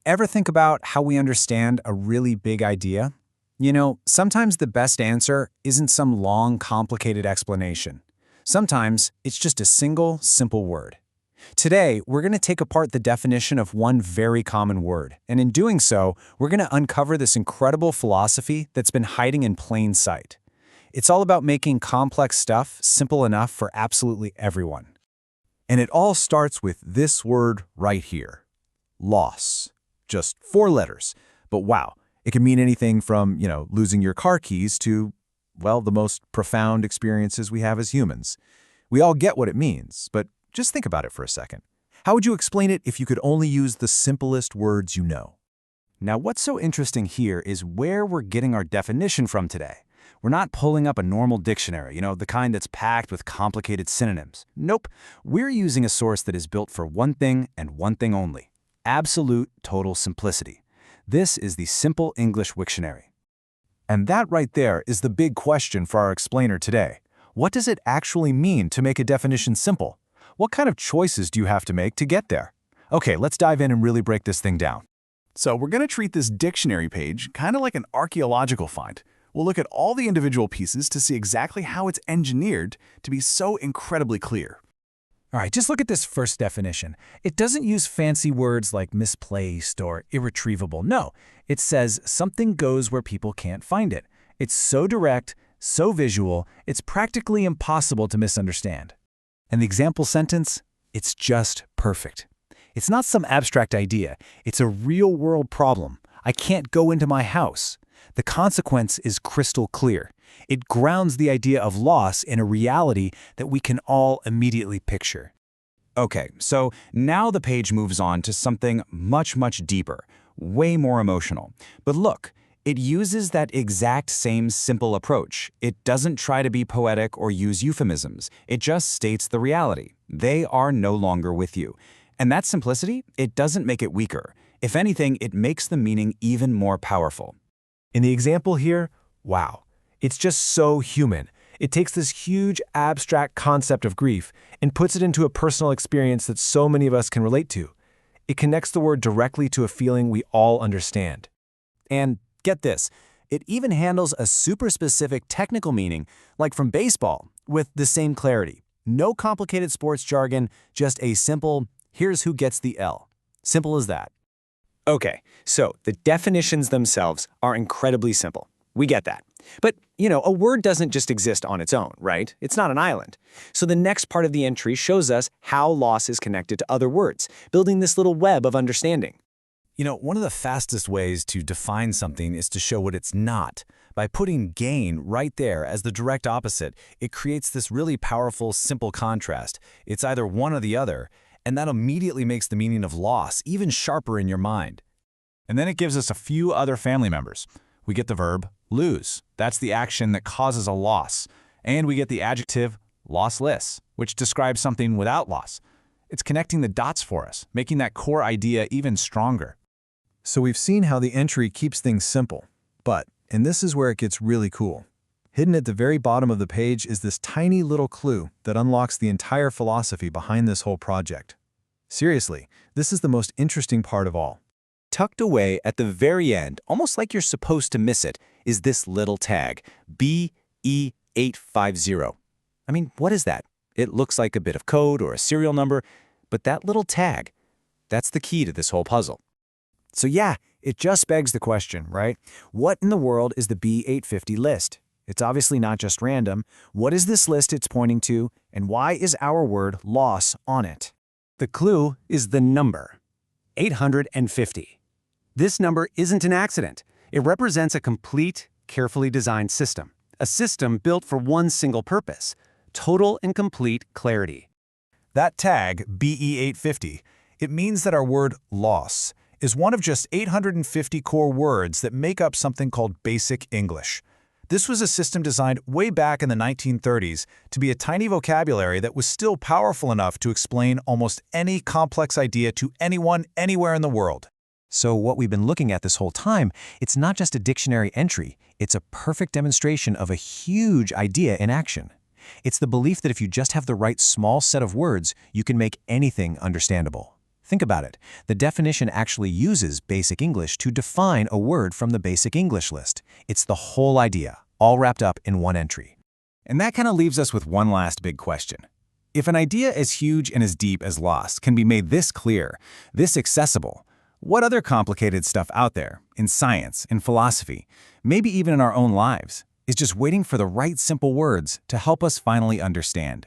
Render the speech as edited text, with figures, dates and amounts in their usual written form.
Ever think about how we understand a really big idea? Sometimes the best answer isn't some long, complicated explanation. Sometimes it's just a single, simple word. Today, we're going to take apart the definition of one very common word, and in doing so, we're going to uncover this incredible philosophy that's been hiding in plain sight. It's all about making complex stuff simple enough for absolutely everyone. And it all starts with this word right here, loss. Just 4 letters, but wow, it can mean anything from, losing your car keys to, well, the most profound experiences we have as humans. We all get what it means, but just think about it for a second. How would you explain it if you could only use the simplest words you know? Now, what's so interesting here is where we're getting our definition from today. We're not pulling up a normal dictionary, the kind that's packed with complicated synonyms. Nope, we're using a source that is built for one thing and one thing only: absolute total simplicity. This is the Simple English Wiktionary. And that right there is the big question for our explainer today. What does it actually mean to make a definition simple? What kind of choices do you have to make to get there? Okay, let's dive in and really break this thing down. So we're going to treat this dictionary page kind of like an archaeological find. We'll look at all the individual pieces to see exactly how it's engineered to be so incredibly clear. All right, just look at this first definition. It doesn't use fancy words like misplaced or irretrievable. No, it says something goes where people can't find it. It's so direct, so visual, it's practically impossible to misunderstand. And the example sentence? It's just perfect. It's not some abstract idea. It's a real-world problem. I can't go into my house. The consequence is crystal clear. It grounds the idea of loss in a reality that we can all immediately picture. Okay, so now the page moves on to something much, much deeper, way more emotional. But look, it uses that exact same simple approach. It doesn't try to be poetic or use euphemisms. It just states the reality. They are no longer with you. And that simplicity, it doesn't make it weaker. If anything, it makes the meaning even more powerful. In the example here, wow, it's just so human. It takes this huge abstract concept of grief and puts it into a personal experience that so many of us can relate to. It connects the word directly to a feeling we all understand. And get this, it even handles a super specific technical meaning, like from baseball, with the same clarity. No complicated sports jargon, just a simple, here's who gets the L. Simple as that. Okay, so the definitions themselves are incredibly simple. We get that. But, a word doesn't just exist on its own, right? It's not an island. So the next part of the entry shows us how loss is connected to other words, building this little web of understanding. One of the fastest ways to define something is to show what it's not. By putting gain right there as the direct opposite, it creates this really powerful, simple contrast. It's either one or the other, and that immediately makes the meaning of loss even sharper in your mind. And then it gives us a few other family members. We get the verb lose. That's the action that causes a loss. And we get the adjective lossless, which describes something without loss. It's connecting the dots for us, making that core idea even stronger. So we've seen how the entry keeps things simple. And this is where it gets really cool. Hidden at the very bottom of the page is this tiny little clue that unlocks the entire philosophy behind this whole project. Seriously, this is the most interesting part of all. Tucked away at the very end, almost like you're supposed to miss it, is this little tag, BE850. I mean, what is that? It looks like a bit of code or a serial number, but that little tag, that's the key to this whole puzzle. So yeah, it just begs the question, right? What in the world is the B850 list? It's obviously not just random. What is this list it's pointing to, and why is our word loss on it? The clue is the number, 850. This number isn't an accident. It represents a complete, carefully designed system. A system built for one single purpose: total and complete clarity. That tag, BE850, it means that our word loss is one of just 850 core words that make up something called Basic English. This was a system designed way back in the 1930s to be a tiny vocabulary that was still powerful enough to explain almost any complex idea to anyone, anywhere in the world. So what we've been looking at this whole time, it's not just a dictionary entry, it's a perfect demonstration of a huge idea in action. It's the belief that if you just have the right small set of words, you can make anything understandable. Think about it. The definition actually uses basic English to define a word from the basic English list. It's the whole idea, all wrapped up in one entry. And that kind of leaves us with one last big question. If an idea as huge and as deep as loss can be made this clear, this accessible, what other complicated stuff out there, in science, in philosophy, maybe even in our own lives, is just waiting for the right simple words to help us finally understand?